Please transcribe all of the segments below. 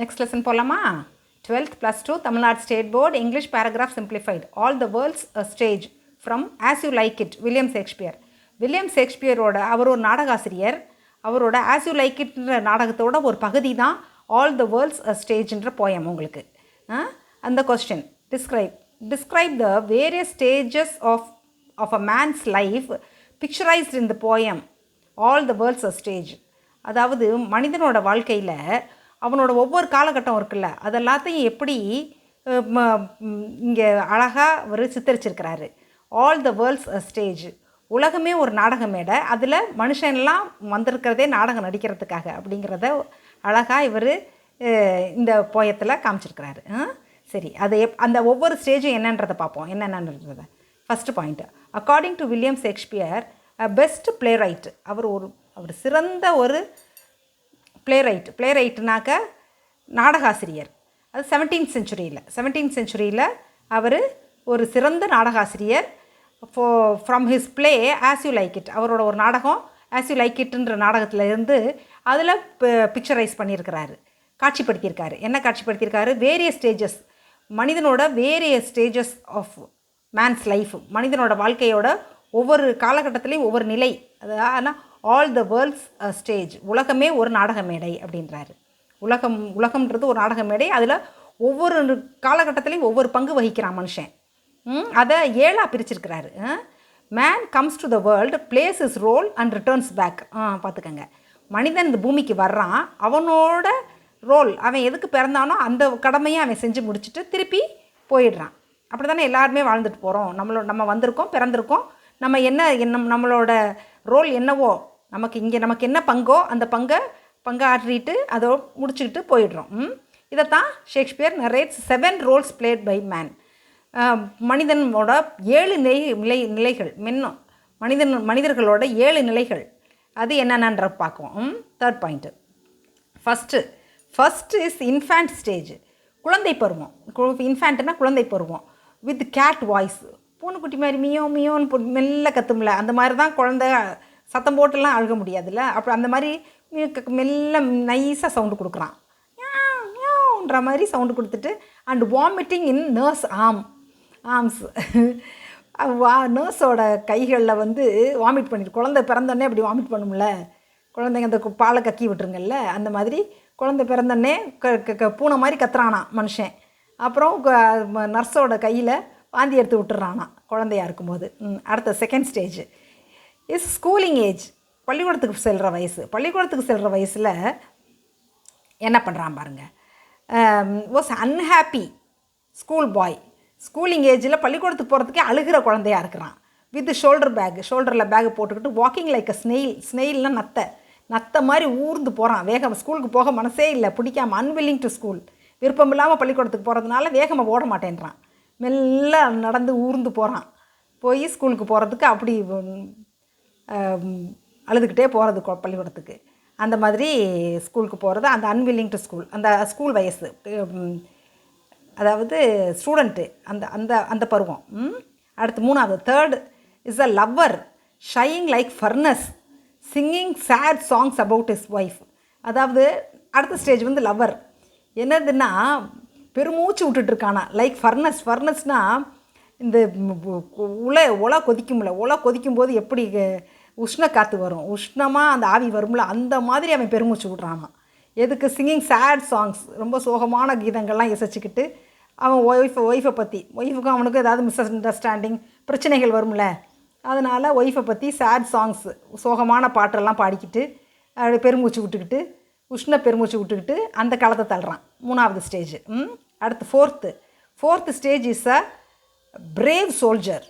Next lesson போகலாமா? 12th +2 Tamil Nadu state board English paragraph simplified. All the world's a stage from as you like it William Shakespeare. William ஷேக்ஸ்பியரோட அவர் ஒரு நாடகாசிரியர். அவரோட as you like இட்ன்ற நாடகத்தோட ஒரு பகுதி தான் ஆல் த வேர்ல்ட்ஸ் அ ஸ்டேஜ்ன்ற போயம். உங்களுக்கு அந்த question describe the various stages of a man's life picturised in the poem all the world's a stage. அதாவது மனிதனோட வாழ்க்கையில் அவனோட ஒவ்வொரு காலகட்டம் இருக்குல்ல, அதெல்லாத்தையும் எப்படி இங்கே அழகாக அவர் சித்தரிச்சிருக்கிறாரு. All the world's a stage, உலகமே ஒரு நாடக மேடை, அதில் மனுஷன்லாம் வந்திருக்கிறதே நாடகம் நடிக்கிறதுக்காக அப்படிங்கிறத அழகாக இவர் இந்த போயத்தில் காமிச்சிருக்கிறாரு. சரி, அது அந்த ஒவ்வொரு ஸ்டேஜும் என்னன்றதை பார்ப்போம். என்னென்னன்றதை first point. According to William Shakespeare best playwright. அவர் சிறந்த ஒரு பிளே ரைட்டுனாக்க நாடகாசிரியர். அது 17th செஞ்சுரியில் அவர் ஒரு சிறந்த நாடகாசிரியர். From his play as you like it, அவரோட ஒரு நாடகம் ஆஸ் யூ லைக் இட்ன்ற நாடகத்தில் இருந்து அதில் பிக்சரைஸ் பண்ணியிருக்கிறாரு, காட்சிப்படுத்தியிருக்காரு. என்ன காட்சிப்படுத்தியிருக்காரு? வேரியஸ் ஸ்டேஜஸ், மனிதனோட various stages of man's life, மனிதனோட வாழ்க்கையோட ஒவ்வொரு காலகட்டத்திலையும் ஒவ்வொரு நிலை. அதாவது ஆல் த வேர்ல்ட்ஸ் ஸ்டேஜ், உலகமே ஒரு நாடக மேடை அப்படின்றாரு. உலகம்ன்றது ஒரு நாடக மேடை, அதில் ஒவ்வொரு காலகட்டத்திலையும் ஒவ்வொரு பங்கு வகிக்கிறான் மனுஷன். அதை 7ஆக பிரிச்சிருக்கிறாரு. Man comes to the world, plays his role and returns back. பார்த்துக்கங்க, மனிதன் இந்த பூமிக்கு வர்றான், அவனோட ரோல், அவன் எதுக்கு பிறந்தானோ அந்த கடமையை அவன் செஞ்சு முடிச்சுட்டு திருப்பி போயிடுறான். அப்படி தானே எல்லாருமே வாழ்ந்துட்டு போகிறோம். நம்ம வந்திருக்கோம், பிறந்திருக்கோம், நம்ம நம்மளோட ரோல் என்னவோ, நமக்கு என்ன பங்கோ அந்த பங்காற்றிட்டு அதை முடிச்சுக்கிட்டு போயிடுறோம். இதைத்தான் Shakespeare narrates 7 roles played by man. மனிதனோட 7 நிலைகள், மனிதர்களோட 7 நிலைகள், அது என்னென்னன்ற பார்க்குவோம். Third point. First is infant stage, குழந்தை பருவம். இன்ஃபேண்ட்னா குழந்தை பருவம். வித் கேட் வாய்ஸ், பூனைக்குட்டி மாதிரி மியோன்னு மெல்ல கத்தும்ல, அந்த மாதிரி தான் குழந்தை சத்தம் போட்டுலாம் அழுக முடியாதுல்ல. அப்புறம் அந்த மாதிரி மெல்ல நைஸாக சவுண்டு கொடுக்குறான், ன்ற மாதிரி சவுண்டு கொடுத்துட்டு. And vomiting in nurse arms, நர்ஸோட கைகளில் வாமிட் பண்ணிட்டு, குழந்தை பிறந்தோடனே அப்படி வாமிட் பண்ணும்ல குழந்தைங்க, அந்த பாலை கக்கி விட்டுருங்கல்ல, அந்த மாதிரி குழந்தை பிறந்தோடனே பூனை மாதிரி கத்துறானா மனுஷன். அப்புறம் நர்ஸோட கையில் வாந்தி எடுத்து விட்டுறானா குழந்தையாக இருக்கும்போது. அடுத்த second stage is schooling age, பள்ளிக்கூடத்துக்கு செல்கிற வயசில் என்ன பண்ணுறான் பாருங்கள். Was unhappy school bye. Schooling ஏஜில் பள்ளிக்கூடத்துக்கு போகிறதுக்கே அழுகிற குழந்தையாக இருக்கிறான். வித் ஷோல்டரில் பேக் போட்டுக்கிட்டு வாக்கிங் லைக் அ ஸ்னெயில்னால் நத்தை மாதிரி ஊர்ந்து போகிறான். ஸ்கூலுக்கு போக மனசே இல்லை, பிடிக்காம, அன்வில்லிங் டு ஸ்கூல், விருப்பம் இல்லாமல் பள்ளிக்கூடத்துக்கு போகிறதுனால வேகமாக ஓட மாட்டேன்றான், மெல்ல நடந்து ஊர்ந்து போகிறான். போய் ஸ்கூலுக்கு போகிறதுக்கு அப்படி அழுதுகிட்டே போகிறது பள்ளிக்கூடத்துக்கு. அந்த மாதிரி ஸ்கூலுக்கு போகிறது, அந்த அன்வில்லிங் டு ஸ்கூல், அந்த ஸ்கூல் வயசு, அதாவது ஸ்டூடெண்ட்டு, அந்த பருவம். அடுத்து மூணாவது, third is a lover ஷையிங் like furnace singing chat songs about his wife. அதாவது அடுத்த ஸ்டேஜ் லவ்வர். என்னதுன்னா பெருமூச்சு விட்டுட்டுருக்கானா, லைக் ஃபர்னஸ்னால் இந்த ஒலை கொதிக்கும்போது எப்படி உஷ்ண காற்று வரும், உஷ்ணமாக அந்த ஆவி வரும்ல, அந்த மாதிரி அவன் பெருமூச்சு விட்றானா. எதுக்கு? சிங்கிங் சேட் சாங்ஸ், ரொம்ப சோகமான கீதங்கள்லாம் இசைச்சிக்கிட்டு அவன் ஒய்ஃபை பற்றி, ஒய்ஃபுக்கும் அவனுக்கும் ஏதாவது மிஸ் அண்டர்ஸ்டாண்டிங் பிரச்சனைகள் வரும்ல, அதனால் ஒய்ஃபை பற்றி சேட் சாங்ஸ், சோகமான பாட்டெல்லாம் பாடிக்கிட்டு அப்படி பெருமூச்சு விட்டுக்கிட்டு அந்த காலத்தை தள்ளுறான். மூணாவது ஸ்டேஜ். அடுத்து fourth stage is a brave soldier.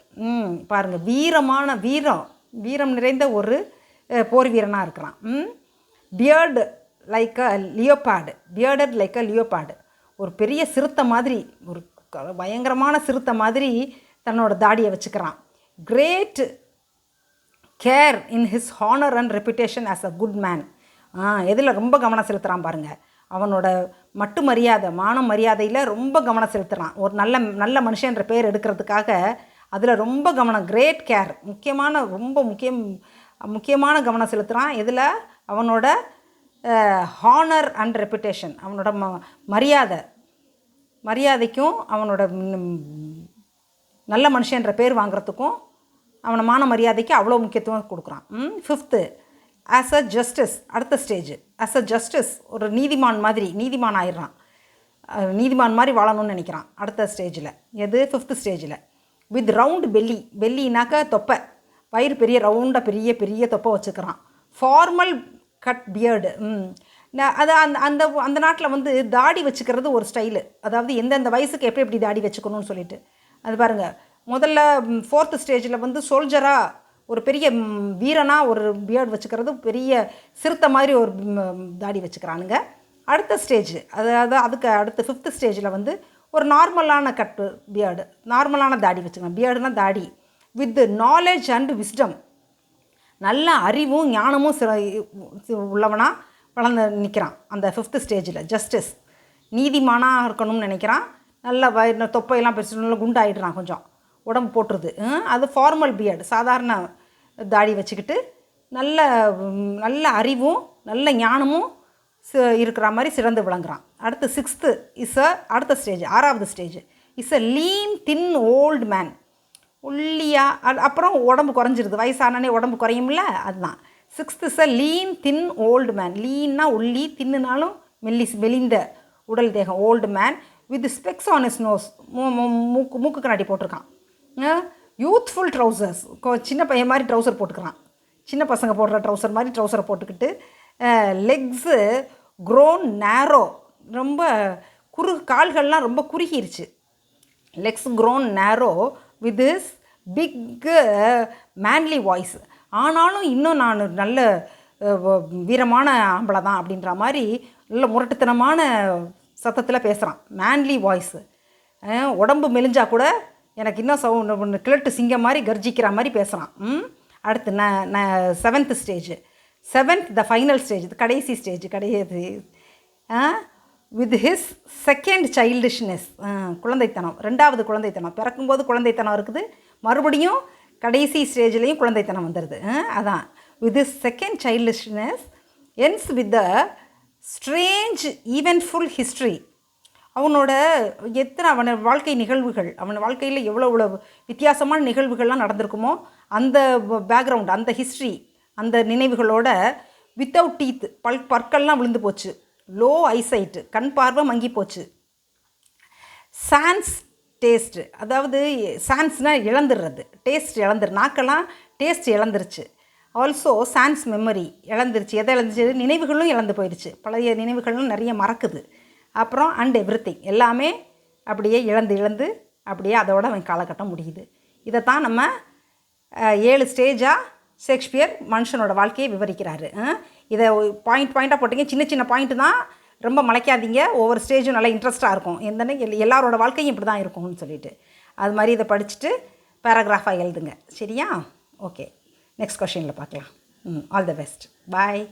பாருங்கள், வீரம் நிறைந்த ஒரு போர் வீரனாக இருக்கிறான். பியர்டட் லைக் அ லியோபார்டு, ஒரு பெரிய சிறுத்தை மாதிரி, ஒரு பயங்கரமான சிறுத்தை மாதிரி தன்னோட தாடியை வச்சுக்கிறான். Great care in his honour and reputation as a good man. எதில் ரொம்ப கவனம் செலுத்துகிறான் பாருங்கள், அவனோட மட்டு மரியாதை, மான மரியாதையில் ரொம்ப கவனம் செலுத்துகிறான். ஒரு நல்ல மனுஷன்ற பேர் எடுக்கிறதுக்காக அதில் ரொம்ப கவனம், கிரேட் கேர், முக்கியமான கவனம் செலுத்துகிறான். இதில் அவனோட ஹானர் அண்ட் ரெப்புடேஷன், அவனோட மரியாதைக்கும் அவனோட நல்ல மனுஷன்ற பேர் வாங்குறதுக்கும் அவனை மான மரியாதைக்கு அவ்வளோ முக்கியத்துவம் கொடுக்குறான். 5th ஆஸ் அ ஜஸ்டிஸ், அடுத்த ஸ்டேஜ் ஆஸ் அ ஜஸ்டிஸ், ஒரு நீதிமான் ஆயிடுறான், நீதிமான் மாதிரி வாழணும்னு நினைக்கிறான் அடுத்த ஸ்டேஜில். எது 5th ஸ்டேஜில். வித் ரவுண்ட் பெல்லினாக்கா தொப்பை, வயிறு பெரிய ரவுண்டாக பெரிய பெரிய தொப்பை வச்சுக்கிறான். ஃபார்மல் கட் பியர்டு, அது அந்த அந்த நாட்டில் வந்து தாடி வச்சுக்கிறது ஒரு ஸ்டைலு, அதாவது எந்தெந்த வயசுக்கு எப்படி தாடி வச்சுக்கணும்னு சொல்லிட்டு. அது பாருங்கள், முதல்ல 4th ஸ்டேஜில் வந்து சோல்ஜராக ஒரு பெரிய வீரனாக ஒரு பியர்டு வச்சுக்கிறது, பெரிய சிறுத்தை மாதிரி ஒரு தாடி வச்சுக்கிறானுங்க. அடுத்த ஸ்டேஜ் அதாவது அதுக்கு அடுத்த 5th ஸ்டேஜில் வந்து ஒரு நார்மலான கட்டு பியர்டு, நார்மலான தாடி வச்சுக்கலாம். பியர்டுனா தாடி. வித் நாலேஜ் அண்ட் விஸ்டம், நல்ல அறிவும் ஞானமும் உள்ளவனாக வளர்ந்து நிற்கிறான் அந்த 5th ஸ்டேஜில். ஜஸ்டிஸ், நீதிமானாக இருக்கணும்னு நினைக்கிறான். நல்ல தொப்பையெல்லாம் பெருசு, நல்லா குண்டாயிடுறான், கொஞ்சம் உடம்பு போட்டுருது. அது ஃபார்மல் பியர்டு, சாதாரண தாடி வச்சுக்கிட்டு நல்ல அறிவும் நல்ல ஞானமும் இருக்கிற மாதிரி சிறந்து விளங்குறான். அடுத்து 6th அடுத்த ஸ்டேஜ், 6வது stage is a lean thin old man. ஒல்லியாக, அப்புறம் உடம்பு குறைஞ்சிருது, வயசானே உடம்பு குறையும்ல, அதுதான் 6th is a lean thin old man. லீன்னா ஒல்லி, தின்னுனாலும் மெலிந்த உடல் தேகம், old man. With specs on his nose, மூக்கு கண்ணாடி போட்டிருக்கான். யூத்ஃபுல் ட்ரௌசர்ஸ், சின்ன பையன் மாதிரி ட்ரௌசர் போட்டுக்கிறான், சின்ன பசங்க போடுற ட்ரௌசர் மாதிரி ட்ரௌசரை போட்டுக்கிட்டு. லெக்ஸு க்ரோன் நேரோ, ரொம்ப கால்கள்லாம் ரொம்ப குறுகிருச்சு. Legs grown narrow with his big manly voice. ஆனாலும் இன்னும் நான் நல்ல வீரமான ஆம்பளை தான் அப்படின்ற மாதிரி நல்ல முரட்டுத்தனமான சத்தத்தில் பேசுகிறான். Manly voice. உடம்பு மெலிஞ்சா கூட எனக்கு இன்னும் கிழட்டு சிங்கம் மாதிரி கர்ஜிக்கிற மாதிரி பேசுகிறான். அடுத்து 7th stage, 7th the final stage, கடைசி ஸ்டேஜ் கிடையாது. வித் ஹிஸ் செகண்ட் சைல்டிஷ்னஸ், குழந்தைத்தனம், 2வது குழந்தைத்தனம். பிறக்கும்போது குழந்தைத்தனம் இருக்குது, மறுபடியும் கடைசி ஸ்டேஜ்லேயும் குழந்தைத்தனம் வந்துடுது. அதான் with his second childishness ends with the strange eventful history. அவனோட அவன வாழ்க்கை நிகழ்வுகள், அவன் வாழ்க்கையில் எவ்வளோ வித்தியாசமான நிகழ்வுகள்லாம் நடந்திருக்குமோ அந்த பேக்ரவுண்ட், அந்த ஹிஸ்ட்ரி, அந்த நினைவுகளோட வித்தவுட் டீத், பற்கள்லாம் விழுந்து போச்சு. லோ ஐசைட்டு, கண் பார்வை மங்கி போச்சு. சான்ஸ் டேஸ்ட்டு, அதாவது சான்ஸ்னால் இழந்துடுறது, டேஸ்ட் நாக்கெல்லாம் டேஸ்ட் இழந்துருச்சு. ஆல்சோ சான்ஸ் மெமரி இழந்துருச்சு. எதை இழந்துச்சு? நினைவுகளும் இழந்து போயிடுச்சு. பழைய நினைவுகளும் நிறைய மறக்குது. அப்புறம் அண்ட் எவ்ரிதிங், எல்லாமே அப்படியே இழந்து அப்படியே அதோட அவன் காலகட்டம் முடியுது. இதைத்தான் நம்ம 7 ஸ்டேஜாக ஷேக்ஸ்பியர் மனுஷனோட வாழ்க்கையை விவரிக்கிறாரு. இதை பாயிண்ட்டாக போட்டிங்க, சின்ன பாயிண்ட்டு தான், ரொம்ப மலைக்காதீங்க. ஒவ்வொரு ஸ்டேஜும் நல்லா இன்ட்ரெஸ்ட்டாக இருக்கும். எல்லாரோட வாழ்க்கையும் இப்படி தான் இருக்கும்னு சொல்லிட்டு அது மாதிரி இதை படிச்சுட்டு பேராகிராஃபாக எழுதுங்க. சரியா? ஓகே, நெக்ஸ்ட் கொஷினில் பார்க்கலாம். All the best. பாய்.